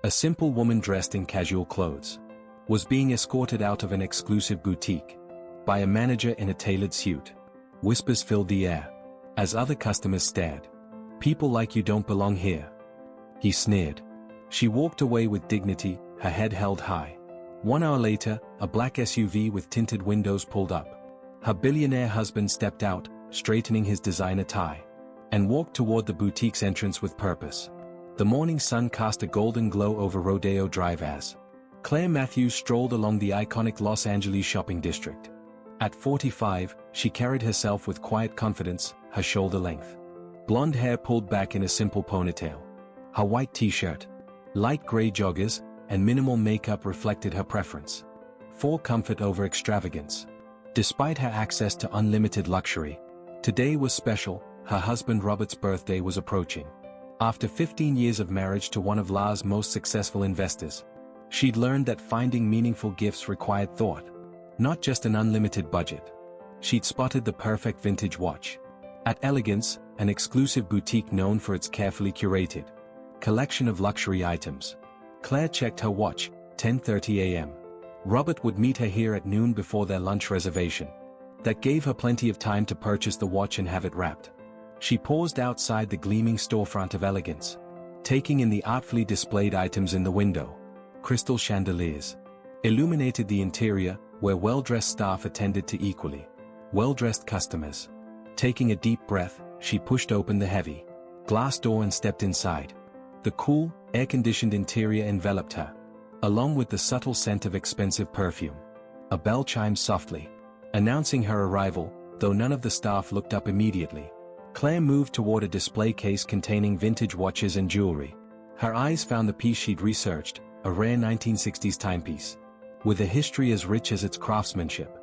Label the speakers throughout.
Speaker 1: A simple woman dressed in casual clothes was being escorted out of an exclusive boutique by a manager in a tailored suit. Whispers filled the air as other customers stared. "People like you don't belong here," he sneered. She walked away with dignity, her head held high. 1 hour later, a black SUV with tinted windows pulled up. Her billionaire husband stepped out, straightening his designer tie, and walked toward the boutique's entrance with purpose. The morning sun cast a golden glow over Rodeo Drive as Claire Matthews strolled along the iconic Los Angeles shopping district. At 45, she carried herself with quiet confidence, her shoulder length. Blonde hair pulled back in a simple ponytail. Her white t-shirt, light gray joggers, and minimal makeup reflected her preference for comfort over extravagance. Despite her access to unlimited luxury, today was special. Her husband Robert's birthday was approaching. After 15 years of marriage to one of La's most successful investors, she'd learned that finding meaningful gifts required thought, not just an unlimited budget. She'd spotted the perfect vintage watch at Elegance, an exclusive boutique known for its carefully curated collection of luxury items. Claire checked her watch, 10:30 a.m. Robert would meet her here at noon before their lunch reservation. That gave her plenty of time to purchase the watch and have it wrapped. She paused outside the gleaming storefront of Elegance, taking in the artfully displayed items in the window. Crystal chandeliers illuminated the interior, where well-dressed staff attended to equally well-dressed customers. Taking a deep breath, she pushed open the heavy glass door and stepped inside. The cool, air-conditioned interior enveloped her, along with the subtle scent of expensive perfume. A bell chimed softly, announcing her arrival, though none of the staff looked up immediately. Claire moved toward a display case containing vintage watches and jewelry. Her eyes found the piece she'd researched, a rare 1960s timepiece, with a history as rich as its craftsmanship.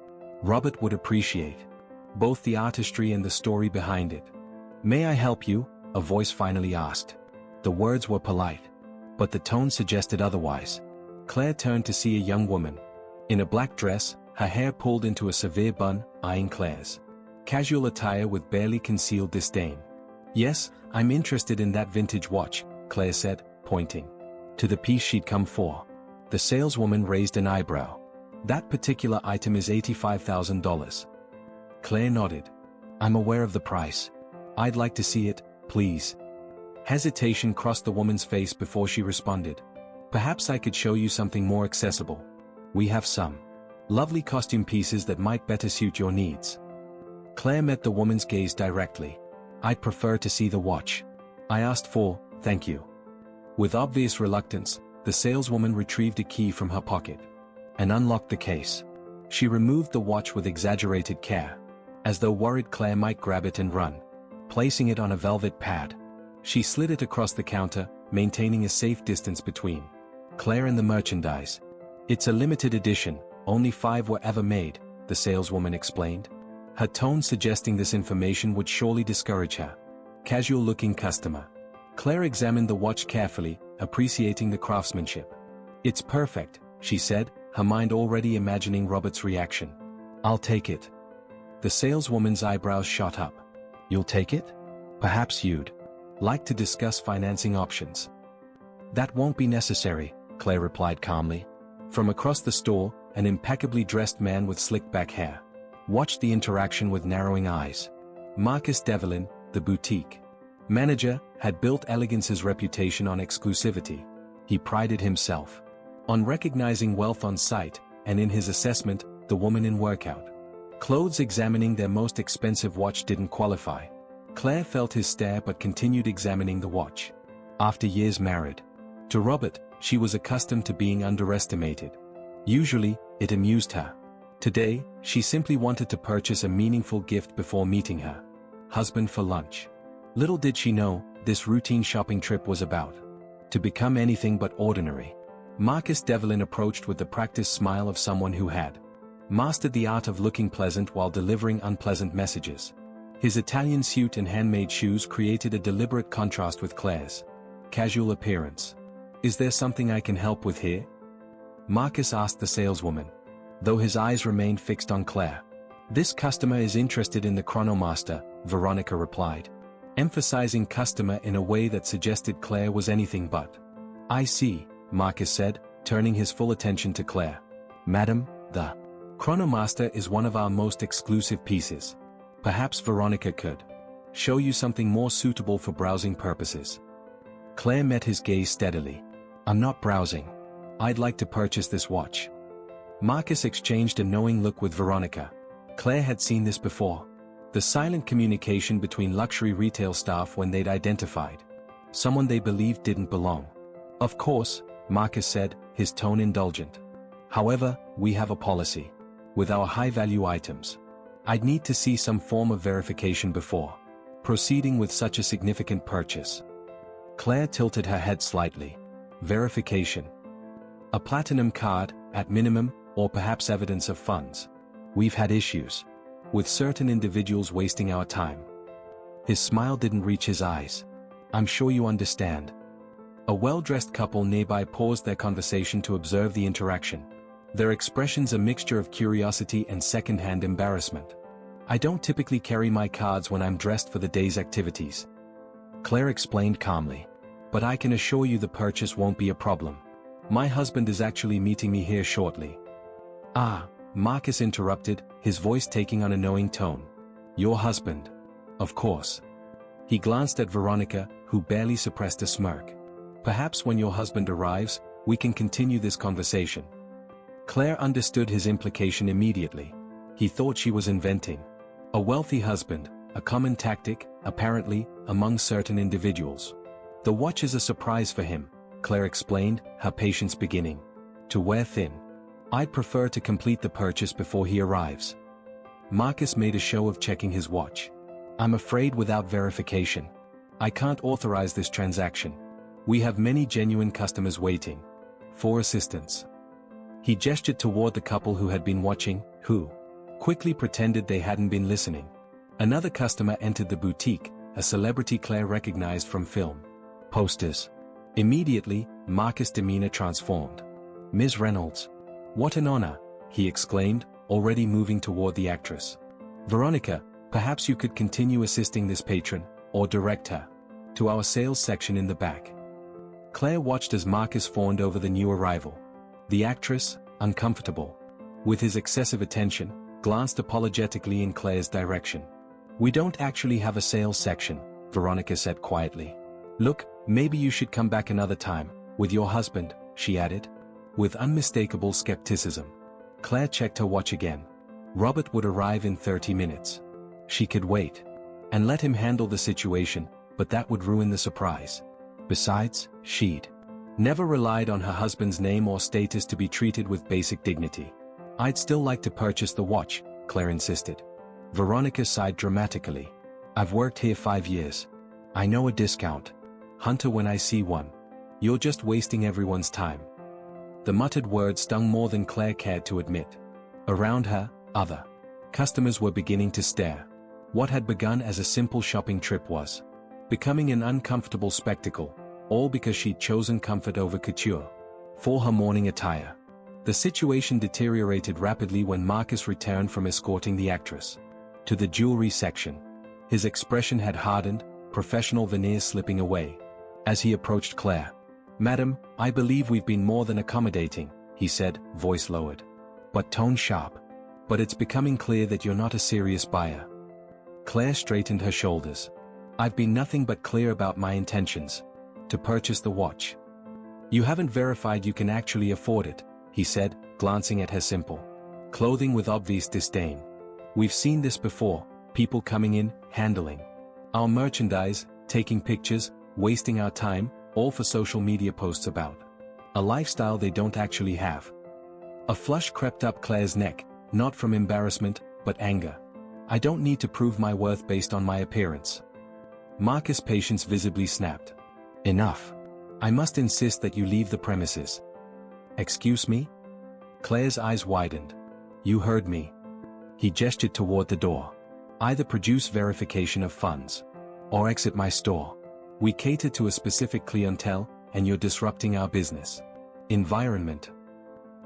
Speaker 1: Robert would appreciate both the artistry and the story behind it. "May I help you?" a voice finally asked. The words were polite, but the tone suggested otherwise. Claire turned to see a young woman in a black dress, her hair pulled into a severe bun, eyeing Claire's casual attire with barely concealed disdain. "Yes, I'm interested in that vintage watch," Claire said, pointing to the piece she'd come for. The saleswoman raised an eyebrow. "That particular item is $85,000. Claire nodded. "I'm aware of the price. I'd like to see it, please." Hesitation crossed the woman's face before she responded. "Perhaps I could show you something more accessible. We have some lovely costume pieces that might better suit your needs." Claire met the woman's gaze directly. "I'd prefer to see the watch. I asked for, thank you." With obvious reluctance, the saleswoman retrieved a key from her pocket and unlocked the case. She removed the watch with exaggerated care, as though worried Claire might grab it and run. Placing it on a velvet pad, she slid it across the counter, maintaining a safe distance between Claire and the merchandise. "It's a limited edition, only 5 were ever made," the saleswoman explained, her tone suggesting this information would surely discourage her casual-looking customer. Claire examined the watch carefully, appreciating the craftsmanship. "It's perfect," she said, her mind already imagining Robert's reaction. "I'll take it." The saleswoman's eyebrows shot up. "You'll take it? Perhaps you'd like to discuss financing options." "That won't be necessary," Claire replied calmly. From across the store, an impeccably dressed man with slicked-back hair watched the interaction with narrowing eyes. Marcus Devlin, the boutique manager, had built Elegance's reputation on exclusivity. He prided himself on recognizing wealth on sight, and in his assessment, the woman in workout clothes examining their most expensive watch didn't qualify. Claire felt his stare but continued examining the watch. After years married to Robert, she was accustomed to being underestimated. Usually, it amused her. Today, she simply wanted to purchase a meaningful gift before meeting her husband for lunch. Little did she know, this routine shopping trip was about to become anything but ordinary. Marcus Devlin approached with the practiced smile of someone who had mastered the art of looking pleasant while delivering unpleasant messages. His Italian suit and handmade shoes created a deliberate contrast with Claire's casual appearance. "Is there something I can help with here?" Marcus asked the saleswoman, though his eyes remained fixed on Claire. "This customer is interested in the Chronomaster," Veronica replied, emphasizing customer in a way that suggested Claire was anything but. "I see," Marcus said, turning his full attention to Claire. Madam, the Chronomaster is one of our most exclusive pieces. Perhaps Veronica could show you something more suitable for browsing purposes. Claire met his gaze steadily. I'm not browsing. I'd like to purchase this watch. Marcus exchanged a knowing look with Veronica. Claire had seen this before. The silent communication between luxury retail staff when they'd identified someone they believed didn't belong. Of course, Marcus said, his tone indulgent. However, we have a policy. With our high-value items, I'd need to see some form of verification before proceeding with such a significant purchase. Claire tilted her head slightly. Verification. A platinum card, at minimum, or perhaps evidence of funds. We've had issues with certain individuals wasting our time. His smile didn't reach his eyes. I'm sure you understand. A well-dressed couple nearby paused their conversation to observe the interaction. Their expressions a mixture of curiosity and second-hand embarrassment. I don't typically carry my cards when I'm dressed for the day's activities, Claire explained calmly. But I can assure you the purchase won't be a problem. My husband is actually meeting me here shortly. Ah, Marcus interrupted, his voice taking on a knowing tone. Your husband. Of course. He glanced at Veronica, who barely suppressed a smirk. Perhaps when your husband arrives, we can continue this conversation. Claire understood his implication immediately. He thought she was inventing a wealthy husband, a common tactic, apparently, among certain individuals. The watch is a surprise for him, Claire explained, her patience beginning to wear thin. I'd prefer to complete the purchase before he arrives. Marcus made a show of checking his watch. I'm afraid without verification, I can't authorize this transaction. We have many genuine customers waiting for assistance. He gestured toward the couple who had been watching, who quickly pretended they hadn't been listening. Another customer entered the boutique, a celebrity Claire recognized from film posters. Immediately, Marcus' demeanor transformed. Ms. Reynolds. What an honor, he exclaimed, already moving toward the actress. Veronica, perhaps you could continue assisting this patron, or direct her to our sales section in the back. Claire watched as Marcus fawned over the new arrival. The actress, uncomfortable with his excessive attention, glanced apologetically in Claire's direction. We don't actually have a sales section, Veronica said quietly. Look, maybe you should come back another time, with your husband, she added, with unmistakable skepticism. Claire checked her watch again. Robert would arrive in 30 minutes. She could wait and let him handle the situation, but that would ruin the surprise. Besides, she'd never relied on her husband's name or status to be treated with basic dignity. I'd still like to purchase the watch, Claire insisted. Veronica sighed dramatically. I've worked here 5 years. I know a discount. Hunter when I see one. You're just wasting everyone's time. The muttered words stung more than Claire cared to admit. Around her, other customers were beginning to stare. What had begun as a simple shopping trip was becoming an uncomfortable spectacle, all because she'd chosen comfort over couture for her morning attire. The situation deteriorated rapidly when Marcus returned from escorting the actress to the jewelry section. His expression had hardened, professional veneers slipping away. As he approached Claire, Madam, I believe we've been more than accommodating, he said, voice lowered, but tone sharp. But it's becoming clear that you're not a serious buyer. Claire straightened her shoulders. I've been nothing but clear about my intentions. To purchase the watch. You haven't verified you can actually afford it, he said, glancing at her simple clothing with obvious disdain. We've seen this before, people coming in, handling our merchandise, taking pictures, wasting our time, all for social media posts about a lifestyle they don't actually have. A flush crept up Claire's neck, not from embarrassment, but anger. I don't need to prove my worth based on my appearance. Marcus' patience visibly snapped. Enough. I must insist that you leave the premises. Excuse me? Claire's eyes widened. You heard me. He gestured toward the door. Either produce verification of funds, or exit my store. We cater to a specific clientele, and you're disrupting our business environment.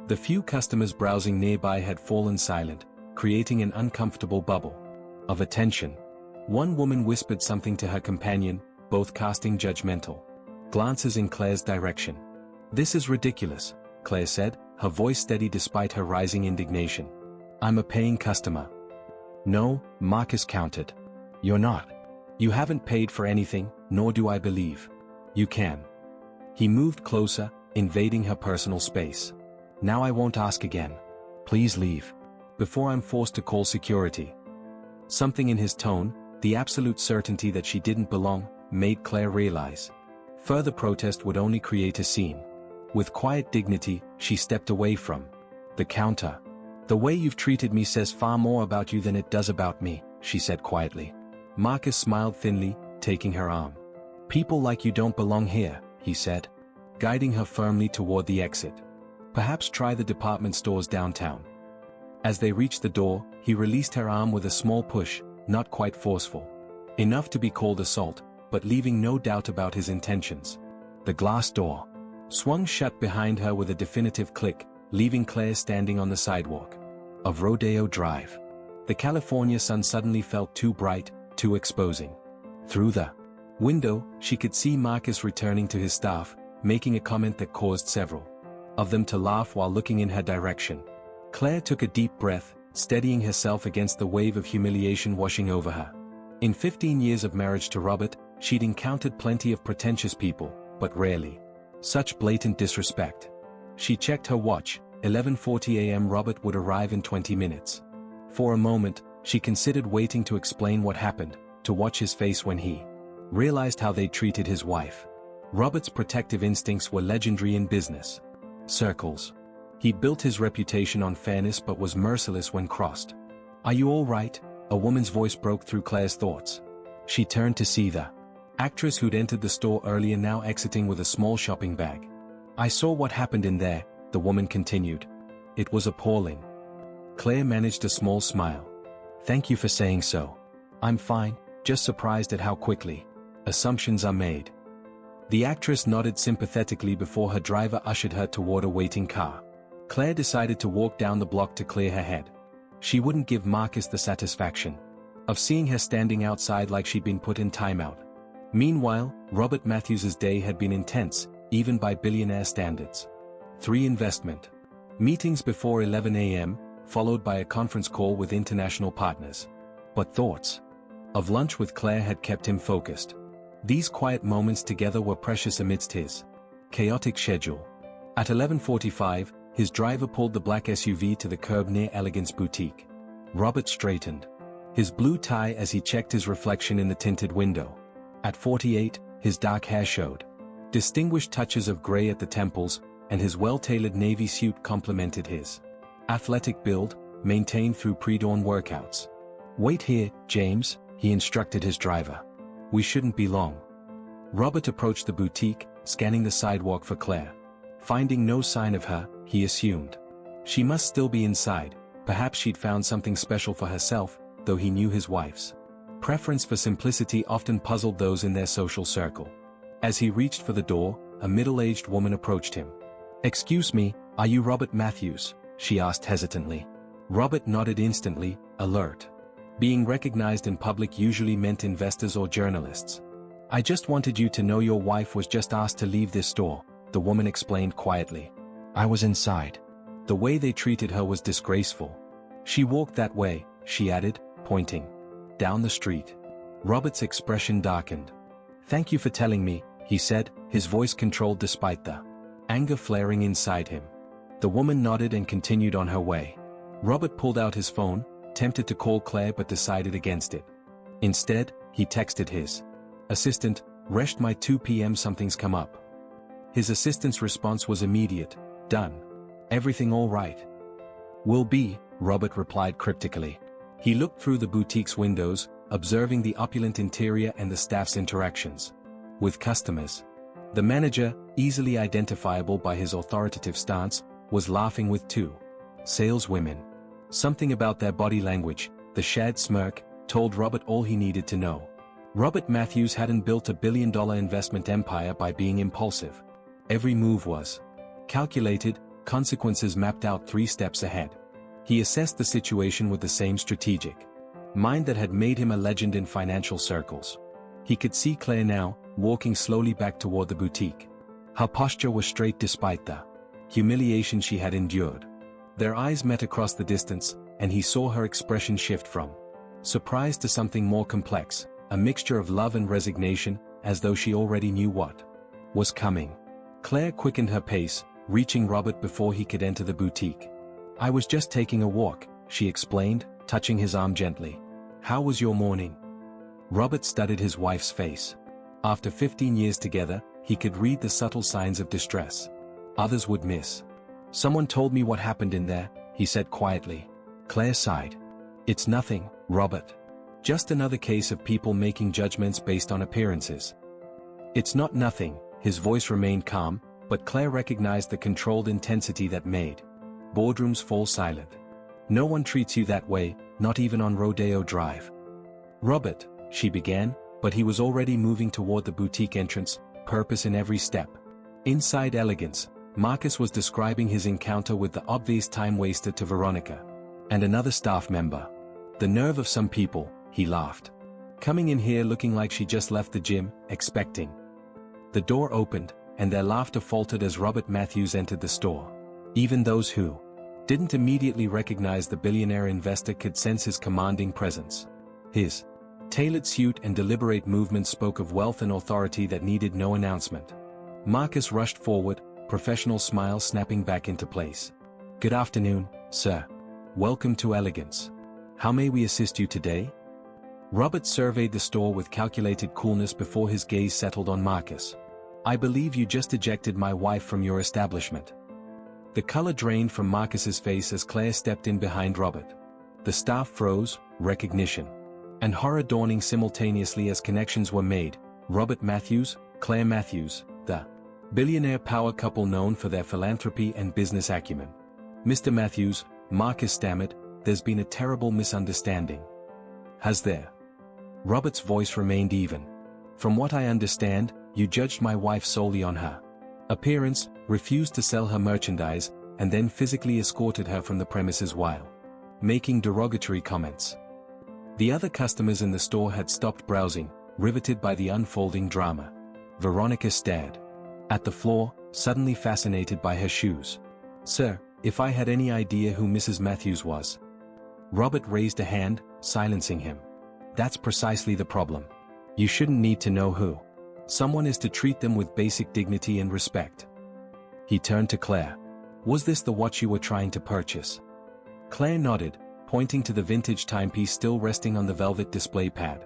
Speaker 1: The few customers browsing nearby had fallen silent, creating an uncomfortable bubble of attention. One woman whispered something to her companion, both casting judgmental glances in Claire's direction. "This is ridiculous," Claire said, her voice steady despite her rising indignation. "I'm a paying customer." "No," Marcus countered. "You're not. You haven't paid for anything, nor do I believe you can." He moved closer, invading her personal space. "Now I won't ask again. Please leave before I'm forced to call security." Something in his tone, the absolute certainty that she didn't belong, made Claire realize further protest would only create a scene. With quiet dignity, she stepped away from the counter. "The way you've treated me says far more about you than it does about me," she said quietly. Marcus smiled thinly, taking her arm. "People like you don't belong here," he said, guiding her firmly toward the exit. "Perhaps try the department stores downtown." As they reached the door, he released her arm with a small push, not quite forceful enough to be called assault, but leaving no doubt about his intentions. The glass door swung shut behind her with a definitive click, leaving Claire standing on the sidewalk of Rodeo Drive. The California sun suddenly felt too bright, too exposing. Through the window, she could see Marcus returning to his staff, making a comment that caused several of them to laugh while looking in her direction. Claire took a deep breath, steadying herself against the wave of humiliation washing over her. In 15 years of marriage to Robert, she'd encountered plenty of pretentious people, but rarely such blatant disrespect. She checked her watch. 11:40 a.m. Robert would arrive in 20 minutes. For a moment, she considered waiting to explain what happened, to watch his face when he realized how they treated his wife. Robert's protective instincts were legendary in business circles. He built his reputation on fairness but was merciless when crossed. "Are you all right?" A woman's voice broke through Claire's thoughts. She turned to see the actress who'd entered the store earlier now exiting with a small shopping bag. "I saw what happened in there," the woman continued. "It was appalling." Claire managed a small smile. "Thank you for saying so. I'm fine, just surprised at how quickly assumptions are made." The actress nodded sympathetically before her driver ushered her toward a waiting car. Claire decided to walk down the block to clear her head. She wouldn't give Marcus the satisfaction of seeing her standing outside like she'd been put in timeout. Meanwhile, Robert Matthews's day had been intense, even by billionaire standards. 3 investment meetings before 11 a.m., followed by a conference call with international partners. But thoughts of lunch with Claire had kept him focused. These quiet moments together were precious amidst his chaotic schedule. At 11:45, his driver pulled the black SUV to the curb near Elegance Boutique. Robert straightened his blue tie as he checked his reflection in the tinted window. At 48, his dark hair showed distinguished touches of gray at the temples, and his well-tailored navy suit complemented his athletic build, maintained through pre-dawn workouts. "Wait here, James," he instructed his driver. "We shouldn't be long." Robert approached the boutique, scanning the sidewalk for Claire. Finding no sign of her, he assumed she must still be inside. Perhaps she'd found something special for herself, though he knew his wife's preference for simplicity often puzzled those in their social circle. As he reached for the door, a middle-aged woman approached him. "Excuse me, are you Robert Matthews?" she asked hesitantly. Robert nodded instantly, alert. Being recognized in public usually meant investors or journalists. "I just wanted you to know your wife was just asked to leave this store," the woman explained quietly. "I was inside." The way they treated her was disgraceful. "She walked that way," she added, pointing down the street. Robert's expression darkened. "Thank you for telling me," he said, his voice controlled despite the anger flaring inside him. The woman nodded and continued on her way. Robert pulled out his phone, tempted to call Claire but decided against it. Instead, he texted his assistant, "Resht my 2 p.m. something's come up." His assistant's response was immediate, "Done. Everything all right?" "Will be," Robert replied cryptically. He looked through the boutique's windows, observing the opulent interior and the staff's interactions with customers. The manager, easily identifiable by his authoritative stance, was laughing with 2 saleswomen. Something about their body language, the shared smirk, told Robert all he needed to know. Robert Matthews hadn't built a billion-dollar investment empire by being impulsive. Every move was calculated, consequences mapped out 3 steps ahead. He assessed the situation with the same strategic mind that had made him a legend in financial circles. He could see Claire now, walking slowly back toward the boutique. Her posture was straight despite the humiliation she had endured. Their eyes met across the distance, and he saw her expression shift from surprise to something more complex, a mixture of love and resignation, as though she already knew what was coming. Claire quickened her pace, reaching Robert before he could enter the boutique. "I was just taking a walk," she explained, touching his arm gently. "How was your morning?" Robert studied his wife's face. After 15 years together, he could read the subtle signs of distress others would miss. "Someone told me what happened in there," he said quietly. Claire sighed. "It's nothing, Robert. Just another case of people making judgments based on appearances." "It's not nothing," his voice remained calm, but Claire recognized the controlled intensity that made boardrooms fall silent. "No one treats you that way, not even on Rodeo Drive." "Robert," she began, but he was already moving toward the boutique entrance, purpose in every step. Inside elegance, Marcus was describing his encounter with the obvious time-waster to Veronica and another staff member. "The nerve of some people," he laughed. "Coming in here looking like she just left the gym, expecting." The door opened, and their laughter faltered as Robert Matthews entered the store. Even those who didn't immediately recognize the billionaire investor could sense his commanding presence. His tailored suit and deliberate movement spoke of wealth and authority that needed no announcement. Marcus rushed forward, professional smile snapping back into place. "Good afternoon, sir. Welcome to Elegance. How may we assist you today?" Robert surveyed the store with calculated coolness before his gaze settled on Marcus. "I believe you just ejected my wife from your establishment." The color drained from Marcus's face as Claire stepped in behind Robert. The staff froze, recognition and horror dawning simultaneously as connections were made. Robert Matthews, Claire Matthews, the billionaire power couple known for their philanthropy and business acumen. "Mr. Matthews," Marcus stammered, "there's been a terrible misunderstanding." "Has there?" Robert's voice remained even. "From what I understand, you judged my wife solely on her appearance, refused to sell her merchandise, and then physically escorted her from the premises while making derogatory comments." The other customers in the store had stopped browsing, riveted by the unfolding drama. Veronica stared at the floor, suddenly fascinated by her shoes. "Sir, if I had any idea who Mrs. Matthews was." Robert raised a hand, silencing him. "That's precisely the problem. You shouldn't need to know who someone is to treat them with basic dignity and respect." He turned to Claire. "Was this the watch you were trying to purchase?" Claire nodded, pointing to the vintage timepiece still resting on the velvet display pad.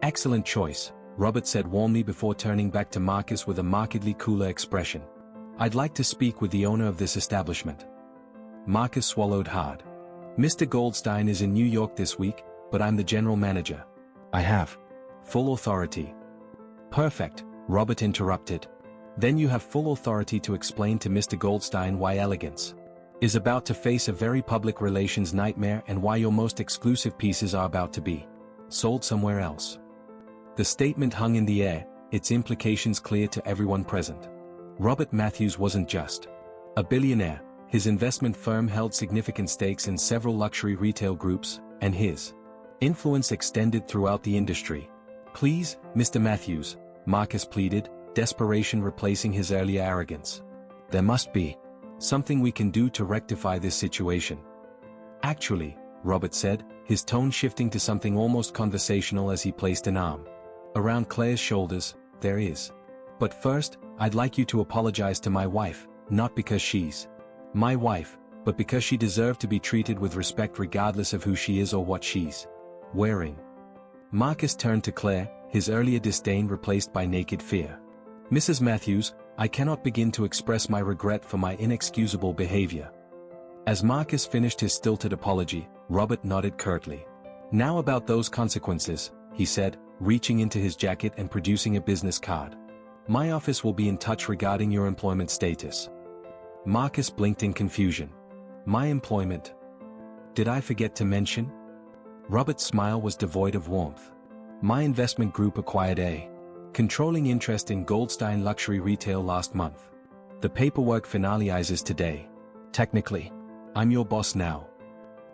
Speaker 1: "Excellent choice," Robert said warmly before turning back to Marcus with a markedly cooler expression. "I'd like to speak with the owner of this establishment." Marcus swallowed hard. "Mr. Goldstein is in New York this week, but I'm the general manager. I have full authority." "Perfect," Robert interrupted. "Then you have full authority to explain to Mr. Goldstein why Elegance is about to face a very public relations nightmare and why your most exclusive pieces are about to be sold somewhere else." The statement hung in the air, its implications clear to everyone present. Robert Matthews wasn't just a billionaire, his investment firm held significant stakes in several luxury retail groups, and his influence extended throughout the industry. "Please, Mr. Matthews," Marcus pleaded, desperation replacing his earlier arrogance. "There must be something we can do to rectify this situation." "Actually," Robert said, his tone shifting to something almost conversational as he placed an arm around Claire's shoulders, "there is. But first, I'd like you to apologize to my wife, not because she's my wife, but because she deserved to be treated with respect regardless of who she is or what she's wearing." Marcus turned to Claire, his earlier disdain replaced by naked fear. "Mrs. Matthews, I cannot begin to express my regret for my inexcusable behavior." As Marcus finished his stilted apology, Robert nodded curtly. "Now about those consequences," he said, reaching into his jacket and producing a business card. "My office will be in touch regarding your employment status." Marcus blinked in confusion. "My employment? Did I forget to mention?" Robert's smile was devoid of warmth. "My investment group acquired a controlling interest in Goldstein Luxury Retail last month. The paperwork finalizes today. Technically, I'm your boss now."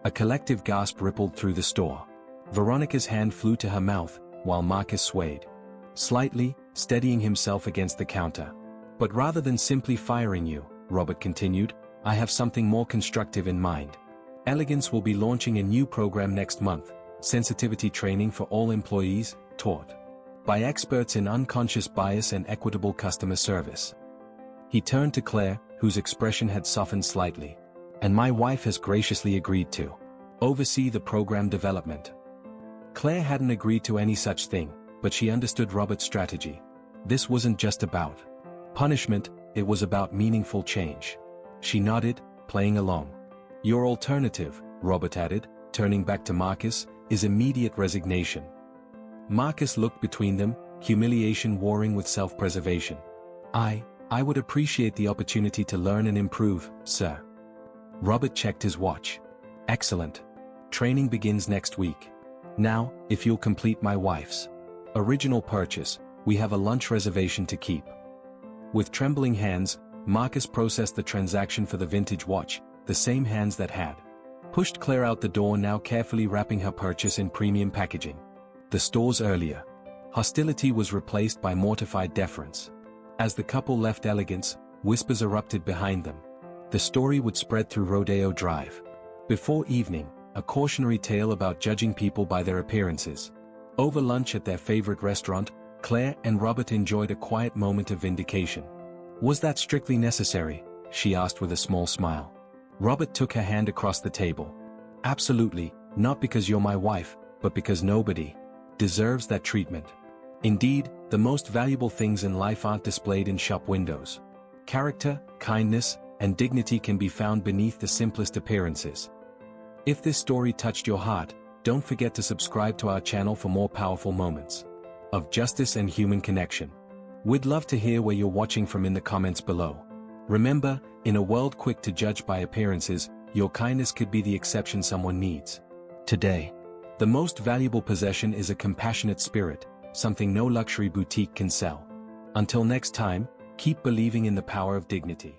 Speaker 1: A collective gasp rippled through the store. Veronica's hand flew to her mouth, while Marcus swayed slightly, steadying himself against the counter. But rather than simply firing you, Robert continued, I have something more constructive in mind. Elegance will be launching a new program next month, sensitivity training for all employees, taught by experts in unconscious bias and equitable customer service. He turned to Claire, whose expression had softened slightly. And my wife has graciously agreed to oversee the program development. Claire hadn't agreed to any such thing, but she understood Robert's strategy. This wasn't just about punishment, it was about meaningful change. She nodded, playing along. Your alternative, Robert added, turning back to Marcus, is immediate resignation. Marcus looked between them, humiliation warring with self-preservation. I would appreciate the opportunity to learn and improve, sir. Robert checked his watch. Excellent. Training begins next week. Now, if you'll complete my wife's original purchase, we have a lunch reservation to keep. With trembling hands, Marcus processed the transaction for the vintage watch, the same hands that had pushed Claire out the door, now carefully wrapping her purchase in premium packaging. The store's earlier hostility was replaced by mortified deference. As the couple left Elegance, whispers erupted behind them. The story would spread through Rodeo Drive. Before evening, a cautionary tale about judging people by their appearances. Over lunch at their favorite restaurant, Claire and Robert enjoyed a quiet moment of vindication. Was that strictly necessary? She asked with a small smile. Robert took her hand across the table. Absolutely, not because you're my wife, but because nobody deserves that treatment. Indeed, the most valuable things in life aren't displayed in shop windows. Character, kindness, and dignity can be found beneath the simplest appearances. If this story touched your heart, don't forget to subscribe to our channel for more powerful moments of justice and human connection. We'd love to hear where you're watching from in the comments below. Remember, in a world quick to judge by appearances, your kindness could be the exception someone needs today. The most valuable possession is a compassionate spirit, something no luxury boutique can sell. Until next time, keep believing in the power of dignity.